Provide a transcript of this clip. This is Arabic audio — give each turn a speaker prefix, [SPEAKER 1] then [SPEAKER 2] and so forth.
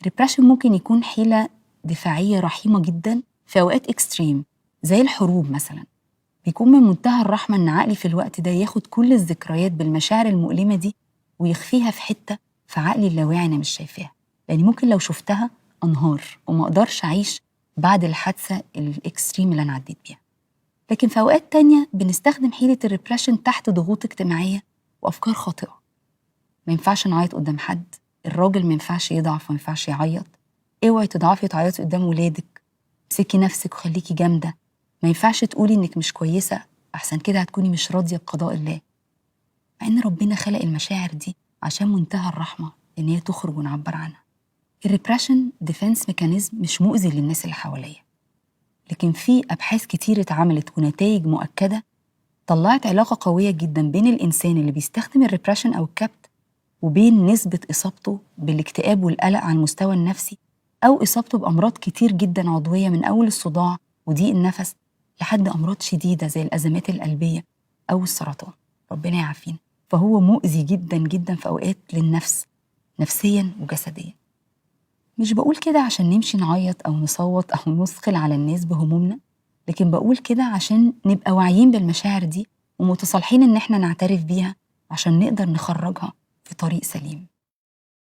[SPEAKER 1] الريبريشن ممكن يكون حيلة دفاعية رحيمة جدا في أوقات إكستريم زي الحروب مثلا. بيكون من منتهى الرحمة إن عقلي في الوقت ده ياخد كل الذكريات بالمشاعر المؤلمة دي ويخفيها في حتة في عقلي اللاواعي أنا مش شايفاها، يعني ممكن لو شفتها أنهار وما أقدرش أعيش بعد الحادثة الإكستريم اللي أنا عديت بيها. لكن في أوقات تانية بنستخدم حيلة الريبريشن تحت ضغوط اجتماعية وأفكار خاطئة. ما ينفعش نعيط قدام حد، الراجل ما ينفعش يضعف وما ينفعش يعيط، اوعي تضعفي تعيطي قدام ولادك، امسكي نفسك وخليكي جامدة، ما ينفعش تقولي إنك مش كويسة أحسن كده هتكوني مش راضية بقضاء الله. مع إن ربنا خلق المشاعر دي عشان منتهى الرحمة إن هي تخرج ونعبر عنها. الريبريشن ديفنس ميكانيزم مش مؤذي للناس اللي حواليا، لكن في أبحاث كتير اتعملت ونتائج مؤكدة طلعت علاقة قوية جدا بين الإنسان اللي بيستخدم الريبريشن أو الكبت وبين نسبة إصابته بالاكتئاب والقلق على المستوى النفسي أو إصابته بأمراض كتير جدا عضوية من أول الصداع وضيق النفس لحد أمراض شديدة زي الأزمات القلبية أو السرطان، ربنا يعافينا. فهو مؤذي جدا جدا في أوقات للنفس نفسيا وجسديا. مش بقول كده عشان نمشي نعيط أو نصوت أو نثقل على الناس بهمومنا، لكن بقول كده عشان نبقى واعيين بالمشاعر دي ومتصالحين إن احنا نعترف بيها عشان نقدر نخرجها في طريق سليم.